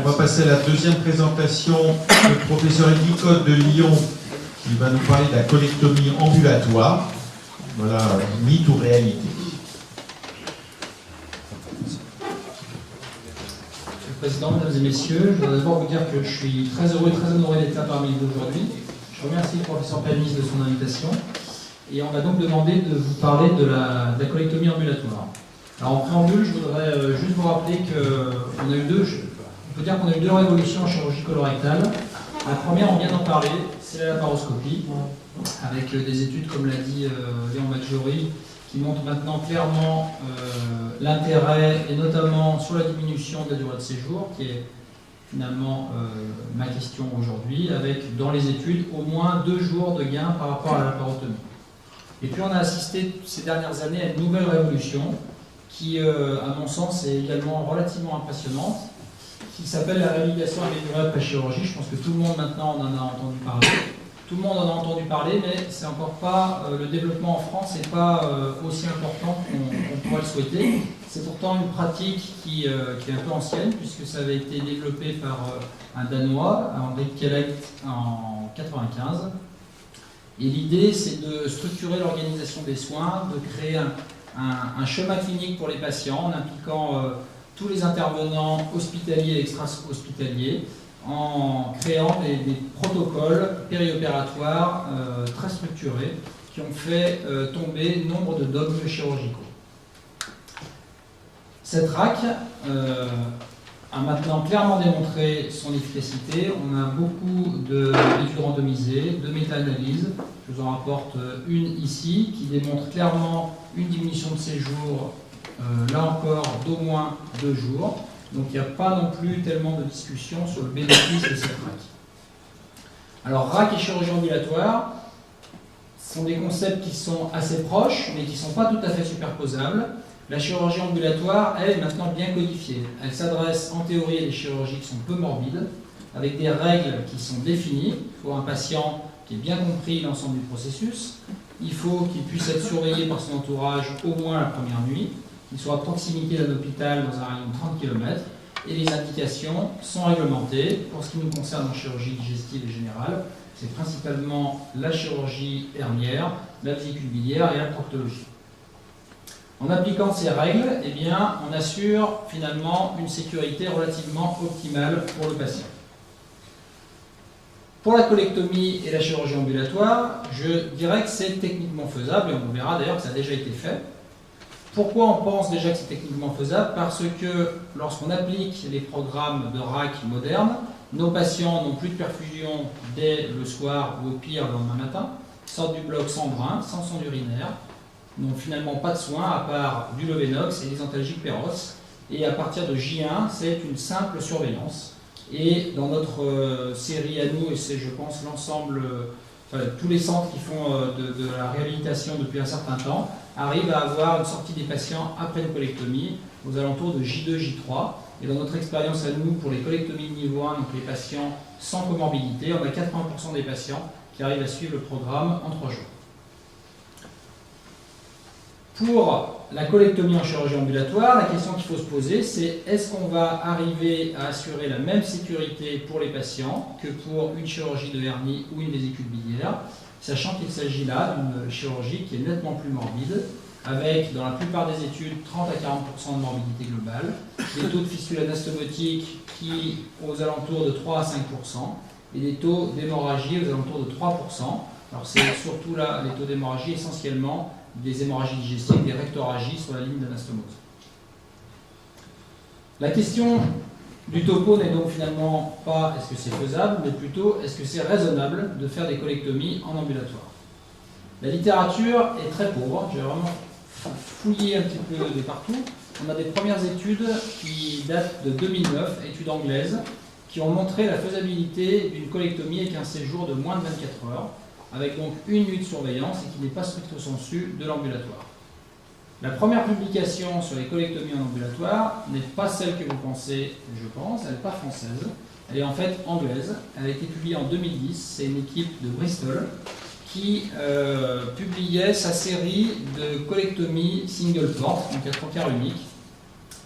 On va passer à la deuxième présentation. Le professeur Eddy Cotte de Lyon qui va nous parler de la colectomie ambulatoire. Voilà, mythe ou réalité. Monsieur le Président, Mesdames et Messieurs, je voudrais d'abord vous dire que je suis très heureux et très honoré d'être là parmi vous aujourd'hui. Je remercie le professeur Palmis de son invitation. Et on va donc demander de vous parler de la colectomie ambulatoire. Alors en préambule, je voudrais juste vous rappeler qu'on a eu on peut dire qu'on a eu deux révolutions en chirurgie colorectale. La première, on vient d'en parler, c'est la laparoscopie, avec des études, comme l'a dit Léon Maggiori, qui montrent maintenant clairement l'intérêt, et notamment sur la diminution de la durée de séjour, qui est finalement ma question aujourd'hui, avec dans les études au moins 2 jours de gain par rapport à la laparotomie. Et puis on a assisté ces dernières années à une nouvelle révolution qui, à mon sens, est également relativement impressionnante, qui s'appelle la réhabilitation améliorée après chirurgie. Je pense que tout le monde maintenant en a entendu parler. Tout le monde en a entendu parler, mais c'est encore pas le développement en France n'est pas aussi important qu'on pourrait le souhaiter. C'est pourtant une pratique qui est un peu ancienne, puisque ça avait été développé par un Danois, Henrik Kellet, en 1995. Et l'idée, c'est de structurer l'organisation des soins, de créer un schéma clinique pour les patients, en impliquant tous les intervenants hospitaliers et extra-hospitaliers, en créant des protocoles périopératoires très structurés qui ont fait tomber nombre de dogmes chirurgicaux. Cette RAC a maintenant clairement démontré son efficacité. On a beaucoup d'études randomisées, de méta-analyses. Je vous en rapporte une ici qui démontre clairement une diminution de séjour, là encore, d'au moins 2 jours. Donc il n'y a pas non plus tellement de discussion sur le bénéfice de cette RAC. Alors RAC et chirurgie ambulatoire sont des concepts qui sont assez proches, mais qui ne sont pas tout à fait superposables. La chirurgie ambulatoire, elle, est maintenant bien codifiée. Elle s'adresse en théorie à des chirurgies qui sont peu morbides, avec des règles qui sont définies. Il faut un patient qui ait bien compris l'ensemble du processus. Il faut qu'il puisse être surveillé par son entourage au moins la première nuit. Qu'il soit à proximité d'un hôpital dans un rayon de 30 km. Et les indications sont réglementées. Pour ce qui nous concerne en chirurgie digestive et générale, c'est principalement la chirurgie hernière, la vésicule biliaire et la proctologie. En appliquant ces règles, eh bien, on assure finalement une sécurité relativement optimale pour le patient. Pour la colectomie et la chirurgie ambulatoire, je dirais que c'est techniquement faisable, et on verra d'ailleurs que ça a déjà été fait. Pourquoi on pense déjà que c'est techniquement faisable? Parce que lorsqu'on applique les programmes de RAC modernes, nos patients n'ont plus de perfusion dès le soir ou au pire le lendemain matin, sortent du bloc sans brin, sans sonde urinaire, n'ont finalement pas de soins à part du Lovenox et des antalgiques Péros. Et à partir de J1, c'est une simple surveillance. Et dans notre série à nous, et c'est je pense l'ensemble, tous les centres qui font de la réhabilitation depuis un certain temps, arrivent à avoir une sortie des patients après une colectomie aux alentours de J2, J3. Et dans notre expérience à nous, pour les colectomies de niveau 1, donc les patients sans comorbidité, on a 80% des patients qui arrivent à suivre le programme en 3 jours. Pour la colectomie en chirurgie ambulatoire, la question qu'il faut se poser, c'est est-ce qu'on va arriver à assurer la même sécurité pour les patients que pour une chirurgie de hernie ou une vésicule biliaire, sachant qu'il s'agit là d'une chirurgie qui est nettement plus morbide, avec dans la plupart des études 30 à 40% de morbidité globale, des taux de fistule anastomotique qui aux alentours de 3 à 5%, et des taux d'hémorragie aux alentours de 3%. Alors c'est surtout là les taux d'hémorragie essentiellement des hémorragies digestives, des rectorragies sur la ligne d'anastomose. La question du topo n'est donc finalement pas est-ce que c'est faisable, mais plutôt est-ce que c'est raisonnable de faire des colectomies en ambulatoire. La littérature est très pauvre, j'ai vraiment fouillé un petit peu de partout. On a des premières études qui datent de 2009, études anglaises, qui ont montré la faisabilité d'une colectomie avec un séjour de moins de 24 heures, avec donc une nuit de surveillance et qui n'est pas stricto sensu de l'ambulatoire. La première publication sur les colectomies en ambulatoire n'est pas celle que vous pensez, je pense, elle n'est pas française, elle est en fait anglaise, elle a été publiée en 2010, c'est une équipe de Bristol qui publiait sa série de colectomies single port, donc à trocar unique,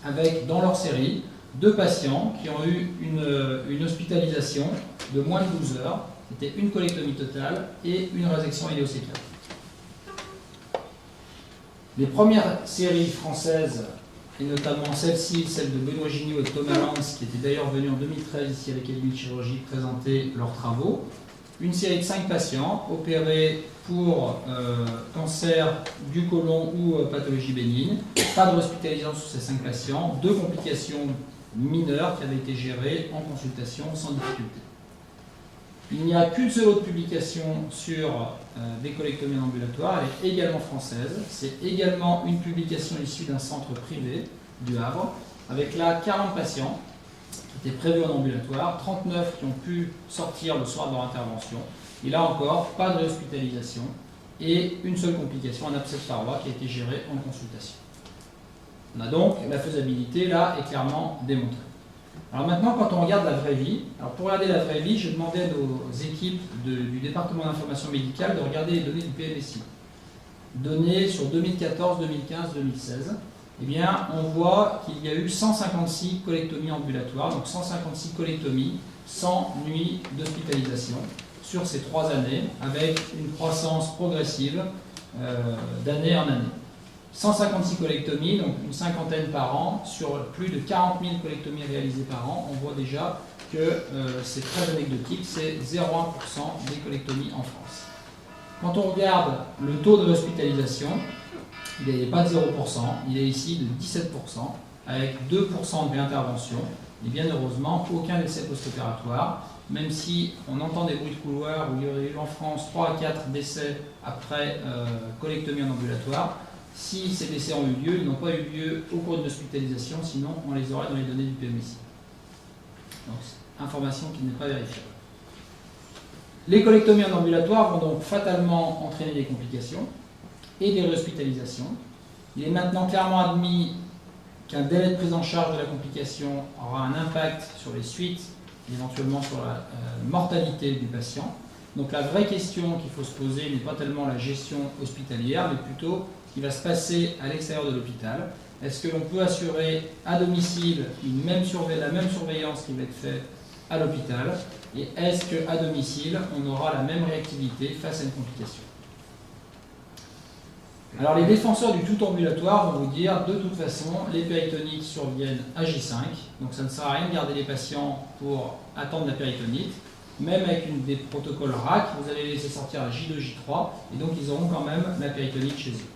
avec dans leur série 2 patients qui ont eu une hospitalisation de moins de 12 heures. C'était une colectomie totale et une résection iléocécale. Les premières séries françaises, et notamment celle-ci, celle de Benoît Gignoux et Thomas Lance, qui était d'ailleurs venu en 2013 ici à l'Académie de chirurgie présenter leurs travaux. Une série de 5 patients opérés pour cancer du côlon ou pathologie bénigne. Pas de hospitalisation sur ces 5 patients. 2 complications mineures qui avaient été gérées en consultation sans difficulté. Il n'y a qu'une seule autre publication sur des colectomies en ambulatoire, elle est également française. C'est également une publication issue d'un centre privé du Havre, avec là 40 patients qui étaient prévus en ambulatoire, 39 qui ont pu sortir le soir de leur intervention. Et là encore, pas de hospitalisation et une seule complication, un abcès de paroi qui a été géré en consultation. On a donc la faisabilité là est clairement démontrée. Alors maintenant, quand on regarde la vraie vie, alors pour regarder la vraie vie, je demandais à nos équipes du département d'information médicale de regarder les données du PMSI. Données sur 2014, 2015, 2016. Eh bien, on voit qu'il y a eu 156 colectomies ambulatoires, donc 156 colectomies sans nuit d'hospitalisation sur ces 3 années, avec une croissance progressive d'année en année. 156 colectomies, donc une cinquantaine par an, sur plus de 40 000 colectomies réalisées par an, on voit déjà que c'est très anecdotique, c'est 0,1% des colectomies en France. Quand on regarde le taux de l'hospitalisation, il n'est pas de 0%, il est ici de 17%, avec 2% de réintervention, et bien heureusement, aucun décès post-opératoire, même si on entend des bruits de couloir où il y aurait eu en France 3 à 4 décès après colectomie en ambulatoire. Si ces décès ont eu lieu, ils n'ont pas eu lieu au cours de l'hospitalisation, sinon on les aurait dans les données du PMSI. Donc, information qui n'est pas vérifiable. Les colectomies en ambulatoire vont donc fatalement entraîner des complications et des réhospitalisations. Il est maintenant clairement admis qu'un délai de prise en charge de la complication aura un impact sur les suites et éventuellement sur la mortalité du patient. Donc la vraie question qu'il faut se poser n'est pas tellement la gestion hospitalière, mais plutôt ce qui va se passer à l'extérieur de l'hôpital. Est-ce que l'on peut assurer à domicile la même surveillance qui va être faite à l'hôpital? Et est-ce qu'à domicile, on aura la même réactivité face à une complication? Alors les défenseurs du tout ambulatoire vont vous dire, de toute façon, les péritonnites surviennent à J5, donc ça ne sert à rien de garder les patients pour attendre la péritonite. Même avec des protocoles RAC, vous allez les laisser sortir à J2, J3, et donc ils auront quand même la péritonite chez eux.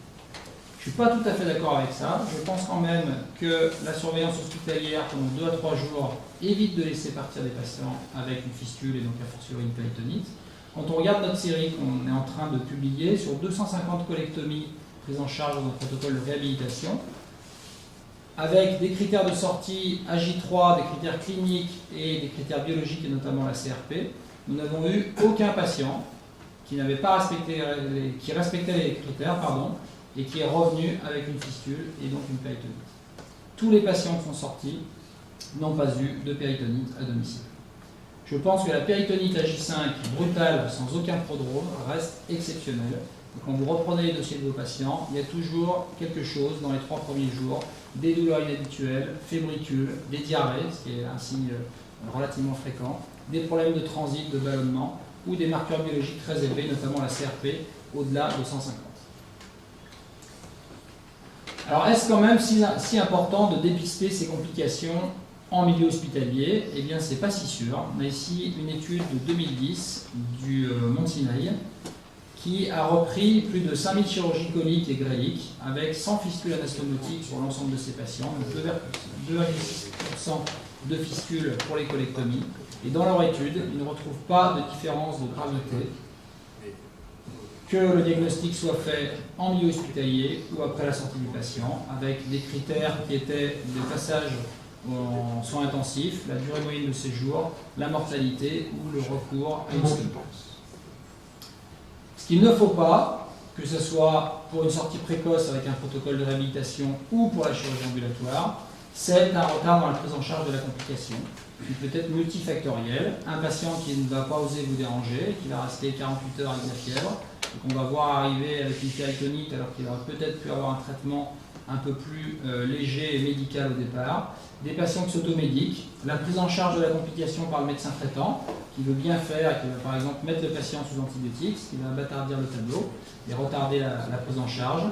Je ne suis pas tout à fait d'accord avec ça. Je pense quand même que la surveillance hospitalière pendant 2 à 3 jours évite de laisser partir des patients avec une fistule et donc a fortiori une péritonite. Quand on regarde notre série qu'on est en train de publier, sur 250 colectomies prises en charge dans un protocole de réhabilitation, avec des critères de sortie à J3, des critères cliniques et des critères biologiques et notamment la CRP, nous n'avons eu aucun patient qui n'avait pas respecté qui respectait les critères, et qui est revenu avec une fistule et donc une péritonite. Tous les patients qui sont sortis n'ont pas eu de péritonite à domicile. Je pense que la péritonite à J5 brutale, sans aucun prodrome, reste exceptionnelle. Quand vous reprenez les dossiers de vos patients, il y a toujours quelque chose dans les 3 premiers jours, des douleurs inhabituelles, fébricules, des diarrhées, ce qui est un signe relativement fréquent, des problèmes de transit, de ballonnement, ou des marqueurs biologiques très élevés, notamment la CRP, au-delà de 150. Alors, est-ce quand même si important de dépister ces complications en milieu hospitalier? Eh bien, c'est pas si sûr. On a ici une étude de 2010 du Mont Sinaï qui a repris plus de 5000 chirurgies coliques et gréliques avec 100 fistules anastomotiques sur l'ensemble de ces patients, 2,6% de fistules pour les colectomies. Et dans leur étude, ils ne retrouvent pas de différence de gravité, que le diagnostic soit fait en milieu hospitalier ou après la sortie du patient, avec des critères qui étaient le passage en soins intensifs, la durée moyenne de séjour, la mortalité ou le recours à une stomie. Ce qu'il ne faut pas, que ce soit pour une sortie précoce avec un protocole de réhabilitation ou pour la chirurgie ambulatoire, c'est un retard dans la prise en charge de la complication, qui peut être multifactoriel. Un patient qui ne va pas oser vous déranger, qui va rester 48 heures avec la fièvre, qu'on va voir arriver avec une péritonite alors qu'il aurait peut-être pu avoir un traitement un peu plus léger et médical au départ, des patients qui s'automédiquent, la prise en charge de la complication par le médecin traitant, qui veut bien faire et qui va par exemple mettre le patient sous antibiotiques, ce qui va bâtardir le tableau et retarder la prise en charge,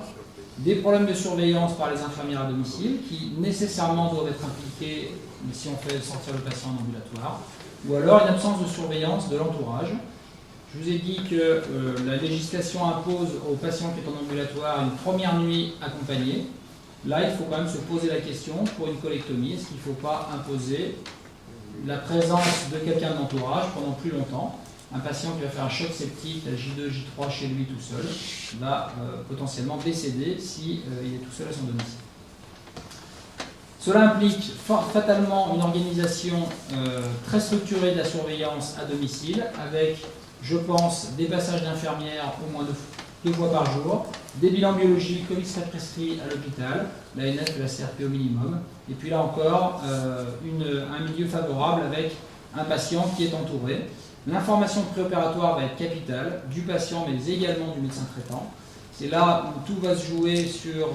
des problèmes de surveillance par les infirmières à domicile, qui nécessairement doivent être impliqués si on fait sortir le patient en ambulatoire, ou alors une absence de surveillance de l'entourage. Je vous ai dit que la législation impose au patient qui est en ambulatoire une première nuit accompagnée. Là, il faut quand même se poser la question pour une colectomie, est-ce qu'il ne faut pas imposer la présence de quelqu'un de l'entourage pendant plus longtemps? Un patient qui va faire un choc septique à J2, J3 chez lui tout seul va potentiellement décéder s'il est tout seul à son domicile. Cela implique fatalement une organisation très structurée de la surveillance à domicile avec, je pense, des passages d'infirmières au moins deux fois par jour, des bilans biologiques comme il serait prescrit à l'hôpital, l'ANF et la CRP au minimum, et puis là encore un milieu favorable avec un patient qui est entouré. L'information préopératoire va être capitale du patient mais également du médecin traitant. C'est là où tout va se jouer sur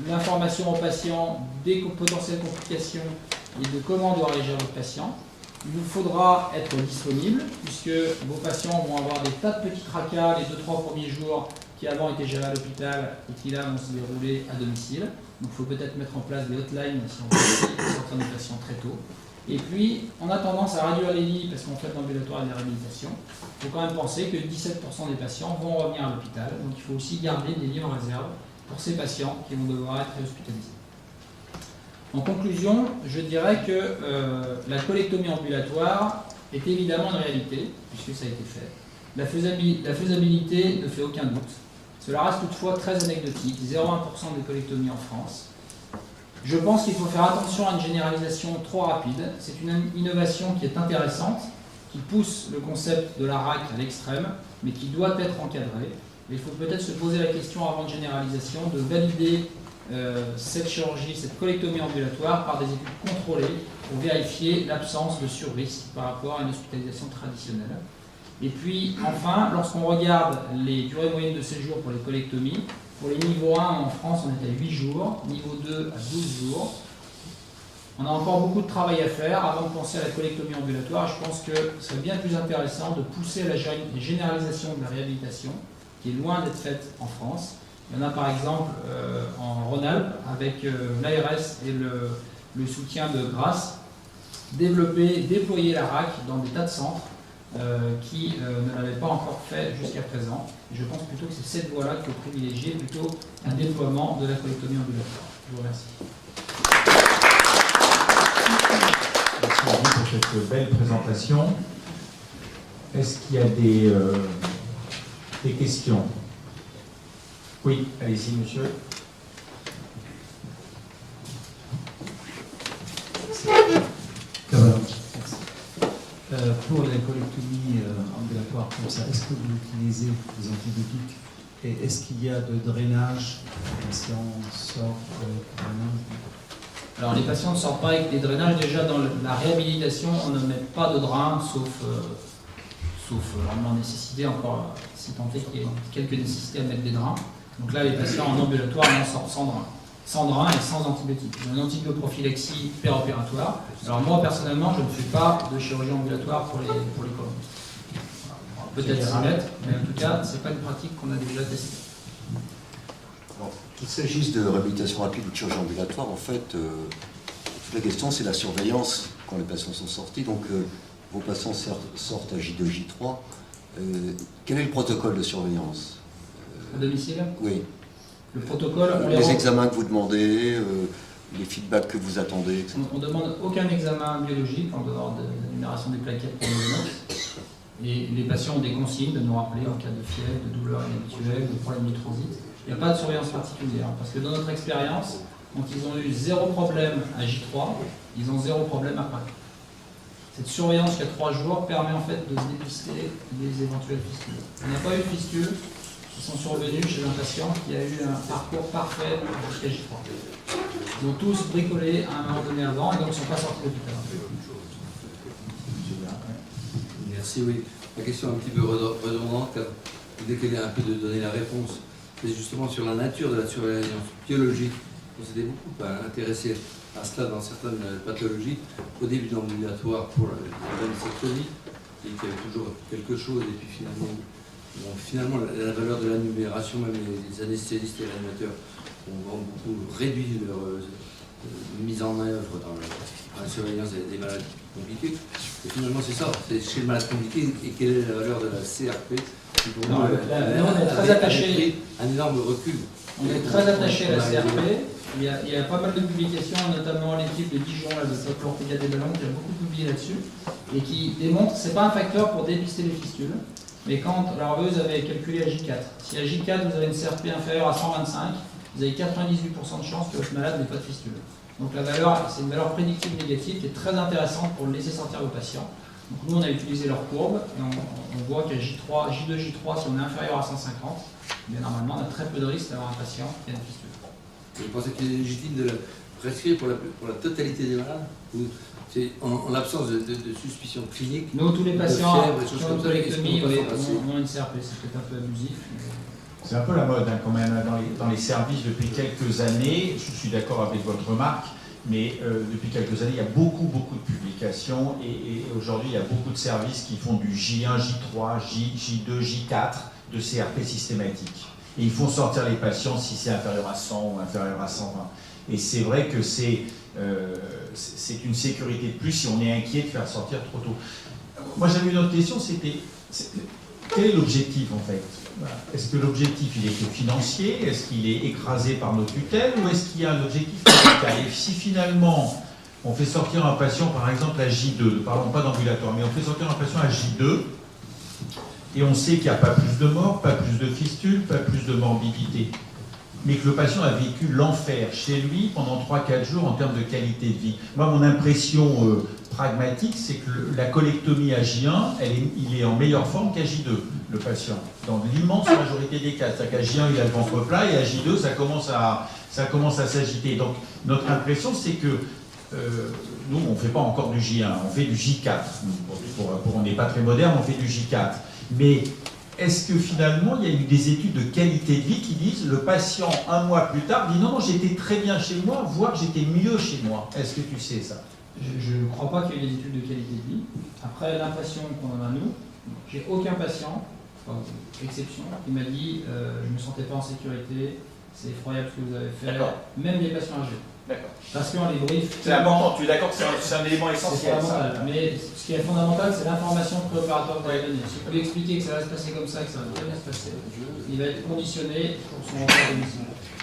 l'information au patient des potentielles complications et de comment doit réagir le patient. Il vous faudra être disponible puisque vos patients vont avoir des tas de petits tracas les 2-3 premiers jours qui avant étaient gérés à l'hôpital et qui là vont se dérouler à domicile. Donc il faut peut-être mettre en place des hotlines si on veut sortir des patients très tôt. Et puis, on a tendance à réduire les lits parce qu'on fait de l'ambulatoire et de la réhabilitation. Il faut quand même penser que 17% des patients vont revenir à l'hôpital. Donc il faut aussi garder des lits en réserve pour ces patients qui vont devoir être hospitalisés. En conclusion, je dirais que la colectomie ambulatoire est évidemment une réalité, puisque ça a été fait. La faisabilité ne fait aucun doute. Cela reste toutefois très anecdotique, 0,1% des colectomies en France. Je pense qu'il faut faire attention à une généralisation trop rapide. C'est une innovation qui est intéressante, qui pousse le concept de la RAC à l'extrême, mais qui doit être encadrée. Il faut peut-être se poser la question avant de généralisation de valider cette chirurgie, cette colectomie ambulatoire par des études contrôlées pour vérifier l'absence de surrisque par rapport à une hospitalisation traditionnelle. Et puis enfin, lorsqu'on regarde les durées moyennes de séjour pour les colectomies, pour les niveaux 1 en France, on est à 8 jours, niveau 2 à 12 jours. On a encore beaucoup de travail à faire avant de penser à la colectomie ambulatoire. Je pense que ce serait bien plus intéressant de pousser à la généralisation de la réhabilitation, qui est loin d'être faite en France. Il y en a par exemple en Rhône-Alpes, avec l'ARS et le soutien de Grasse, déployer la RAC dans des tas de centres qui ne l'avaient pas encore fait jusqu'à présent. Et je pense plutôt que c'est cette voie-là qu'il faut privilégier, plutôt un déploiement de la colectomie ambulatoire. Je vous remercie. Merci à vous pour cette belle présentation. Est-ce qu'il y a des questions? Oui, allez-y, monsieur. Pour les colectomies ambulatoires comme ça, est-ce que vous utilisez des antibiotiques et est-ce qu'il y a de drainage? Les patients sortent avec drainage? Alors les patients ne sortent pas avec des drainages. Déjà dans la réhabilitation, on ne met pas de drain, sauf vraiment nécessité, encore si tant est qu'il y ait quelques nécessités à mettre des drains. Donc là, les patients en ambulatoire en sortent sans drain et sans antibiotiques. Ils ont une antibioprophylaxie péropératoire. Alors moi, personnellement, je ne fais pas de chirurgie ambulatoire pour les colons. Peut-être s'y mettre, mais en tout cas, ce n'est pas une pratique qu'on a déjà testée. Qu'il s'agisse de réhabilitation rapide ou de chirurgie ambulatoire, en fait, toute la question, c'est la surveillance quand les patients sont sortis. Donc, vos patients sortent à J2, J3. Quel est le protocole de surveillance? À domicile? Oui. Le protocole, on les examens que vous demandez, les feedbacks que vous attendez, etc. On ne demande aucun examen biologique en dehors de l'énumération des plaquettes pour les notes. Et les patients ont des consignes de nous rappeler en cas de fièvre, de douleur inhabituelle, de problème de transit. Il n'y a pas de surveillance particulière, parce que dans notre expérience, quand ils ont eu 0 problème à J3, ils ont 0 problème après. Cette surveillance jusqu'à 3 jours permet en fait de dépister les éventuelles fistules. On n'a pas eu de fistules qui sont survenus chez un patient qui a eu un parcours parfait jusqu'à J3. Ils ont tous bricolé à un moment donné avant et donc ils ne sont pas sortis de l'hôpital. Merci, oui. La question un petit peu redondante. dès qu'elle a un peu de donner la réponse, c'est justement sur la nature de la surveillance biologique. On s'était beaucoup intéressé à cela dans certaines pathologies, au début d'ambulatoire pour la mastectomie, et qu'il y avait toujours quelque chose, et puis finalement la valeur de la numération, même les anesthésistes et réanimateurs ont beaucoup réduit leur mise en œuvre dans la surveillance des malades compliqués. Et finalement, c'est ça, c'est chez le malade compliqué, et quelle est la valeur de la CRP qui pour nous, on est très attaché. Un énorme recul. On est très attaché à la CRP. Il y a pas mal de publications, notamment l'équipe de Dijon, là, de Saint-Florent des Ballons, qui a beaucoup publié là-dessus, et qui démontre que ce n'est pas un facteur pour dépister les fistules. Mais quand, alors vous avez calculé à J4. Si à J4 vous avez une CRP inférieure à 125, vous avez 98% de chance que votre malade n'ait pas de fistule. Donc la valeur, c'est une valeur prédictive négative qui est très intéressante pour laisser sortir vos patients. Donc nous, on a utilisé leur courbe, et on voit qu'à J3, J2, J3, si on est inférieur à 150, bien normalement, on a très peu de risque d'avoir un patient qui a une fistule. Vous pensez qu'il est légitime de la prescrire pour la totalité des malades, ou c'est en l'absence de suspicion clinique? Nous, tous les patients fièvre, qui ont une colectomie ont une CRP, c'est peut-être un peu abusif. C'est un peu la mode hein, quand même dans les services depuis quelques années. Je suis d'accord avec votre remarque, mais depuis quelques années, il y a beaucoup de publications et aujourd'hui, il y a beaucoup de services qui font du J1, J3, J2, J4 de CRP systématique. Et ils font sortir les patients si c'est inférieur à 100 ou inférieur à 120. Et c'est vrai que c'est une sécurité de plus si on est inquiet de faire sortir trop tôt. Moi, j'avais une autre question, c'était quel est l'objectif en fait? Est-ce que l'objectif il est que financier? Est-ce qu'il est écrasé par nos tutelles? Ou est-ce qu'il y a un objectif médical? Et si finalement on fait sortir un patient par exemple à J2, ne parlons pas d'ambulatoire, mais on fait sortir un patient à J2 et on sait qu'il n'y a pas plus de morts, pas plus de fistules, pas plus de morbidité, mais que le patient a vécu l'enfer chez lui pendant 3-4 jours en termes de qualité de vie. Moi, mon impression pragmatique, c'est que la colectomie à J1, il est en meilleure forme qu'à J2, le patient, dans l'immense majorité des cas. C'est-à-dire qu'à J1, il a le ventre plat, et à J2, ça commence à s'agiter. Donc, notre impression, c'est que nous, on ne fait pas encore du J1, on fait du J4. On n'est pas très moderne, on fait du J4. Mais est-ce que finalement, il y a eu des études de qualité de vie qui disent le patient, un mois plus tard, dit non, j'étais très bien chez moi, voire j'étais mieux chez moi? Est-ce que tu sais ça? Je ne crois pas qu'il y ait des études de qualité de vie. Après, l'impression qu'on en a, nous, j'ai aucun patient, exception, qui m'a dit je ne me sentais pas en sécurité, c'est effroyable ce que vous avez fait, même les patients âgés. D'accord. Parce qu'on les briefe. C'est important, tu es d'accord que c'est un élément C'est essentiel. fondamental. Mais ce qui est fondamental, c'est l'information préopératoire que vous avez donnée. Si vous pouvez expliquer que ça va se passer comme ça, que ça va très bien se passer, il va être conditionné pour son rentrée à domicile.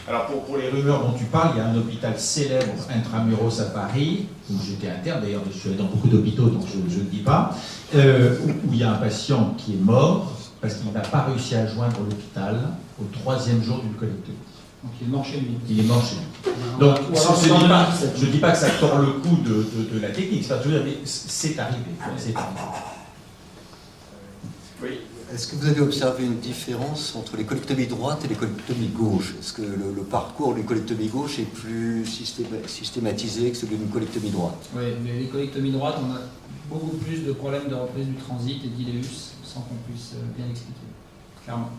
Alors pour les rumeurs dont tu parles, il y a un hôpital célèbre intramuros à Paris, où j'étais interne, d'ailleurs je suis allé dans beaucoup d'hôpitaux, donc je ne le dis pas, où il y a un patient qui est mort parce qu'il n'a pas réussi à joindre l'hôpital au 3e jour d'une colectomie. Donc il est mort chez lui. Il est mort chez lui. Donc je ne dis pas que ça tord le coup de la technique, c'est pas tout, mais c'est arrivé. C'est arrivé. Oui. Est-ce que vous avez observé une différence entre les colectomies droites et les colectomies gauches? Est-ce que le parcours d'une colectomie gauche est plus systématisé que celui d'une colectomie droite? Oui, mais les colectomies droites, on a beaucoup plus de problèmes de reprise du transit et d'iléus, sans qu'on puisse bien expliquer, clairement.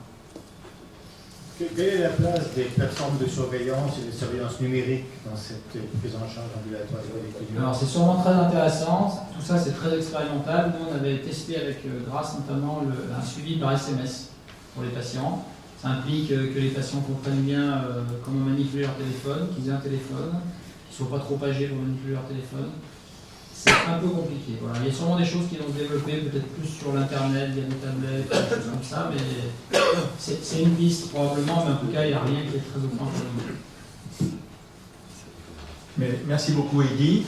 Quelle est la place des plateformes de surveillance et de surveillance numérique dans cette prise en charge ambulatoire des colectomies? Alors c'est sûrement très intéressant, tout ça c'est très expérimental. Nous on avait testé avec grâce notamment un suivi par SMS pour les patients. Ça implique que les patients comprennent bien comment manipuler leur téléphone, qu'ils aient un téléphone, qu'ils ne soient pas trop âgés pour manipuler leur téléphone. C'est un peu compliqué. Voilà. Il y a sûrement des choses qui vont se développer, peut-être plus sur l'internet, via des tablettes, des choses comme ça, mais c'est une piste probablement, mais en tout cas il n'y a rien qui est très offensif. Mais merci beaucoup Eddy.